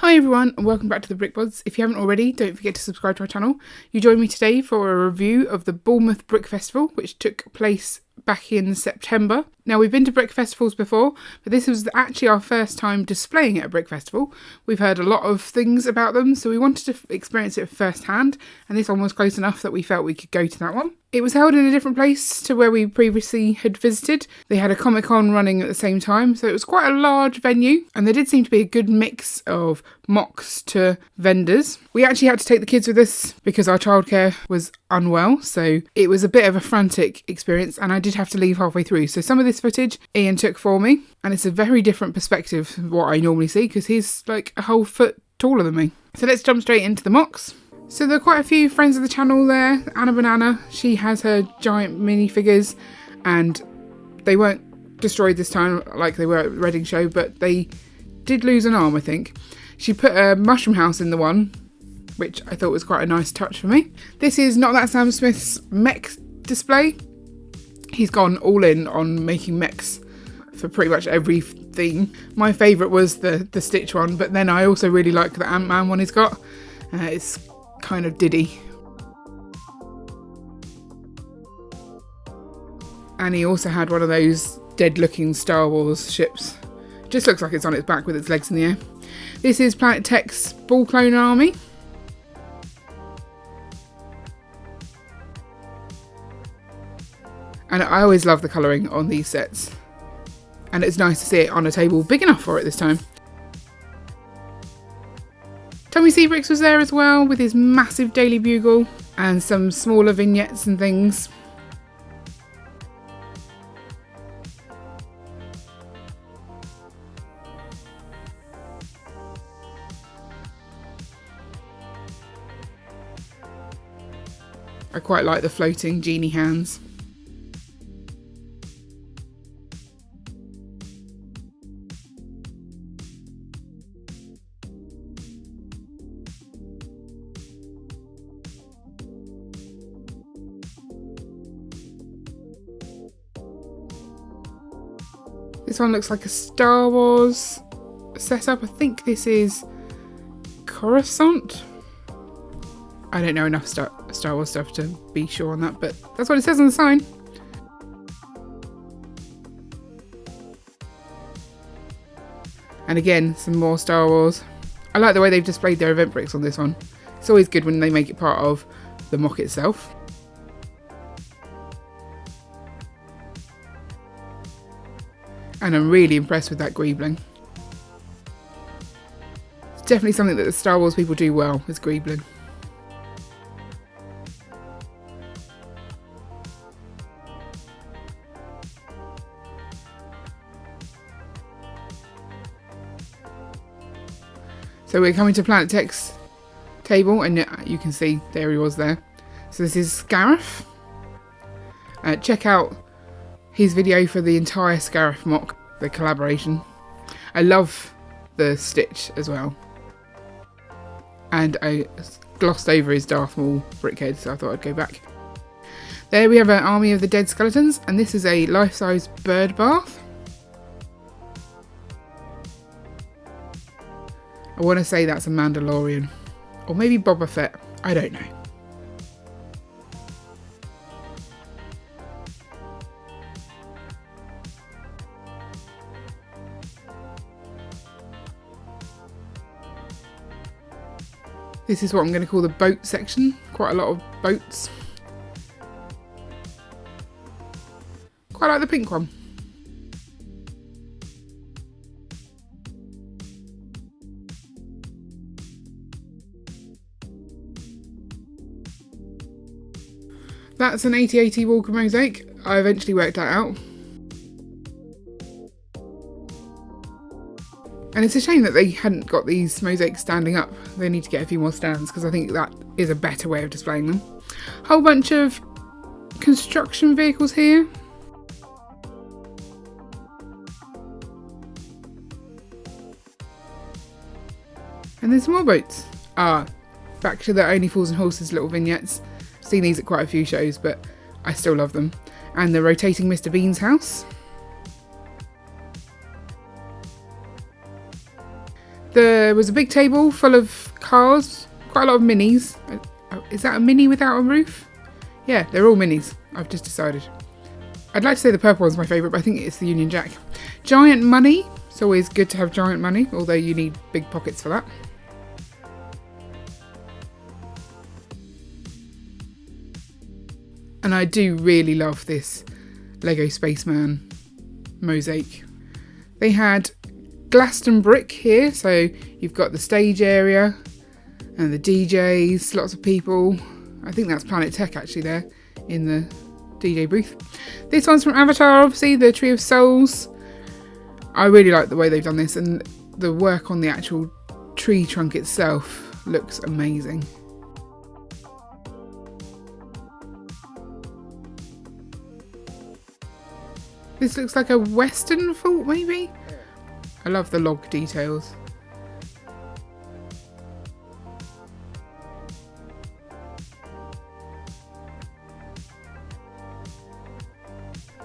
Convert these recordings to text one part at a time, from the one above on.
Hi everyone and welcome back to the Brick Bods. If you haven't already, don't forget to subscribe to our channel. You join me today for a review of the Bournemouth Brick Festival, which took place back in September. Now, we've been to brick festivals before, but this was actually our first time displaying at a brick festival. We've heard a lot of things about them, so we wanted to experience it firsthand, and this one was close enough that we felt we could go to that one. It was held in a different place to where we previously had visited. They had a Comic-Con running at the same time, so it was quite a large venue, and there did seem to be a good mix of MOCs to vendors. We actually had to take the kids with us because our childcare was unwell, so it was a bit of a frantic experience, and I did have to leave halfway through. So some of this footage Ian took for me, and it's a very different perspective from what I normally see because he's like a whole foot taller than me. So let's jump straight into the MOCs. So there are quite a few friends of the channel there. Anna Banana, she has her giant minifigures, and they weren't destroyed this time like they were at the Reading show, but they did lose an arm, I think. She put a mushroom house in the one, which I thought was quite a nice touch for me. This is Not That Sam Smith's mech display. He's gone all in on making mechs for pretty much every theme. My favourite was the Stitch one, but then I also really like the Ant-Man one he's got. It's kind of Diddy. And he also had one of those dead-looking Star Wars ships. Just looks like it's on its back with its legs in the air. This is Planet Tech's Ball Clone Army. And I always love the colouring on these sets. And it's nice to see it on a table big enough for it this time. Tommy Seabricks was there as well with his massive Daily Bugle and some smaller vignettes and things. I quite like the floating genie hands. This one looks like a Star Wars setup. I think this is Coruscant. I don't know enough Star Wars stuff to be sure on that, but that's what it says on the sign. And again, some more Star Wars. I like the way they've displayed their event bricks on this one. It's always good when they make it part of the MOC itself. And I'm really impressed with that greebling. It's definitely something that the Star Wars people do well, is greebling. So we're coming to Planet Tech's table, and you can see there he was there. So this is Scarif. Check out his video for the entire Scarif MOC, the collaboration. I love the Stitch as well. And I glossed over his Darth Maul brickhead, so I thought I'd go back. There we have an army of the dead skeletons, and this is a life-size bird bath. I want to say that's a Mandalorian. Or maybe Boba Fett. I don't know. This is what I'm going to call the boat section. Quite a lot of boats. Quite like the pink one. That's an 80/80 Walker mosaic. I eventually worked that out. And it's a shame that they hadn't got these mosaics standing up. They need to get a few more stands because I think that is a better way of displaying them. Whole bunch of construction vehicles here. And there's some more boats. Back to the Only Fools and Horses little vignettes. Seen these at quite a few shows, but I still love them. And the rotating Mr. Bean's house. There was a big table full of cars, quite a lot of minis. Is that a mini without a roof? Yeah, they're all minis, I've just decided. I'd like to say the purple one's my favourite, but I think it's the Union Jack. Giant money. It's always good to have giant money, although you need big pockets for that. And I do really love this Lego Spaceman mosaic. They had Glaston brick here, so you've got the stage area and the DJs, lots of people. I think that's Planet Tech actually there in the DJ booth. This one's from Avatar, obviously, the Tree of Souls. I really like the way they've done this, and the work on the actual tree trunk itself looks amazing. This looks like a western fort, maybe? I love the log details.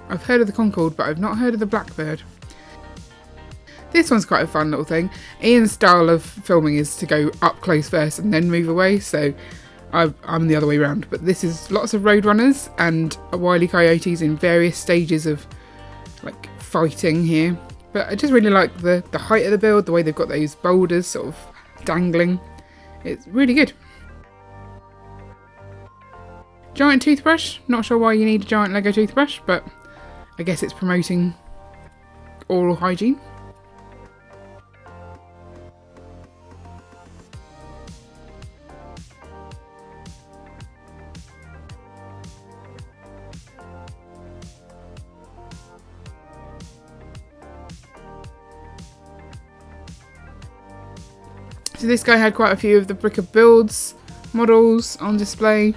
I've heard of the Concorde, but I've not heard of the Blackbird. This one's quite a fun little thing. Ian's style of filming is to go up close first and then move away, so I'm the other way around. But this is lots of roadrunners and Wile E. Coyotes in various stages of like fighting here. But I just really like the height of the build, the way they've got those boulders sort of dangling. It's really good. Giant toothbrush. Not sure why you need a giant Lego toothbrush, but I guess it's promoting oral hygiene. So this guy had quite a few of the Brick of Builds models on display.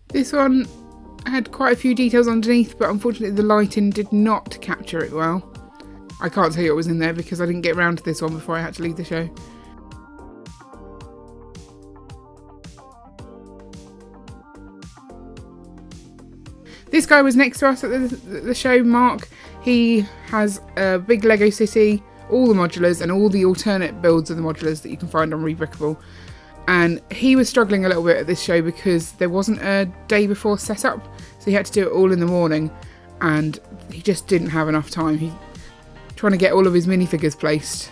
This one had quite a few details underneath, but unfortunately the lighting did not capture it well. I can't tell you what was in there because I didn't get around to this one before I had to leave the show. This guy was next to us at the show, Mark. He has a big Lego city, all the modulars and all the alternate builds of the modulars that you can find on Rebrickable. And he was struggling a little bit at this show because there wasn't a day before setup, so he had to do it all in the morning and he just didn't have enough time. Trying to get all of his minifigures placed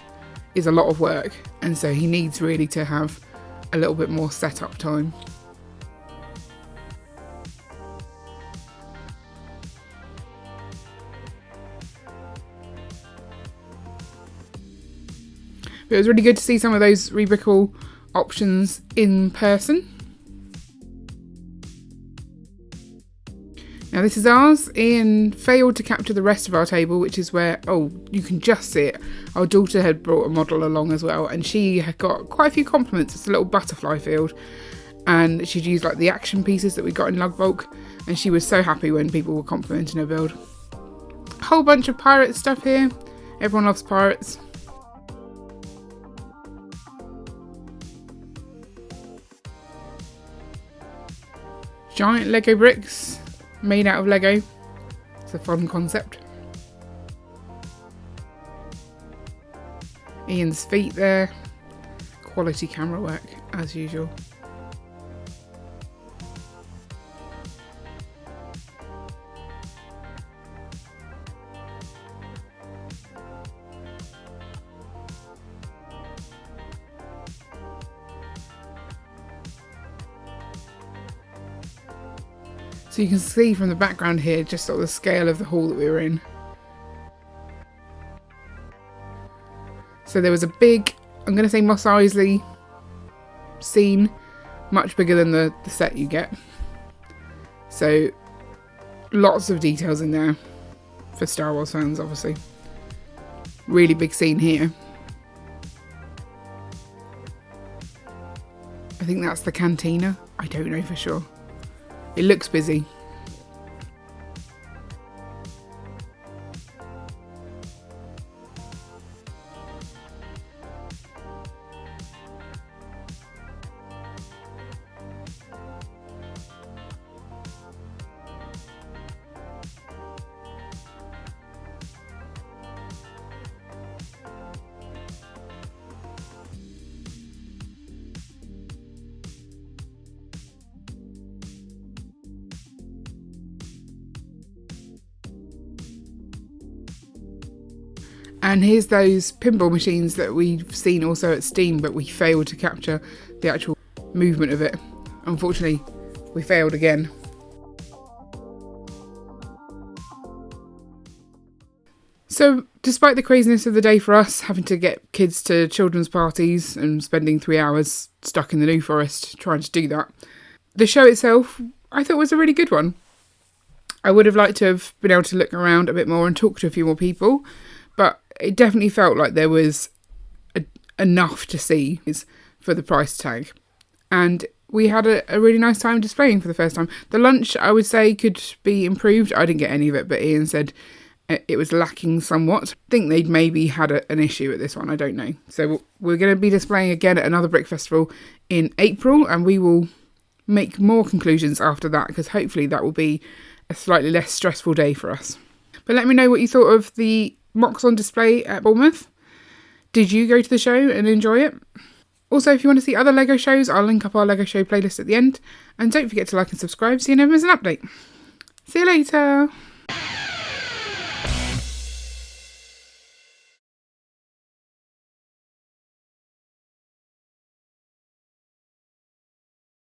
is a lot of work, and so he needs really to have a little bit more setup time. But it was really good to see some of those Rebrickable options in person. Now this is ours. Ian failed to capture the rest of our table, which is where, oh, you can just see it. Our daughter had brought a model along as well, and she had got quite a few compliments. It's a little butterfly field, and she'd used like the action pieces that we got in lug bulk, and she was so happy when people were complimenting her build. A whole bunch of pirate stuff here. Everyone loves pirates. Giant Lego bricks made out of Lego. It's a fun concept. Ian's feet there. Quality camera work as usual. So you can see from the background here just sort of the scale of the hall that we were in. So there was a big, I'm going to say Mos Eisley scene, much bigger than the set you get. So lots of details in there for Star Wars fans, obviously. really big scene here. I think that's the cantina. I don't know for sure. It looks busy. And here's those pinball machines that we've seen also at Steam, but we failed to capture the actual movement of it. Unfortunately, we failed again. So, despite the craziness of the day for us, having to get kids to children's parties and spending 3 hours stuck in the New Forest trying to do that, the show itself, I thought was a really good one. I would have liked to have been able to look around a bit more and talk to a few more people, but it definitely felt like there was enough to see for the price tag. And we had a really nice time displaying for the first time. The lunch, I would say, could be improved. I didn't get any of it, but Ian said it was lacking somewhat. I think they'd maybe had an issue at this one, I don't know. So we're going to be displaying again at another Brick Festival in April, and we will make more conclusions after that, because hopefully that will be a slightly less stressful day for us. But let me know what you thought of the MOCs on display at Bournemouth. Did you go to the show and enjoy it? Also, if you want to see other LEGO shows, I'll link up our LEGO show playlist at the end. And don't forget to like and subscribe so you never miss an update. See you later!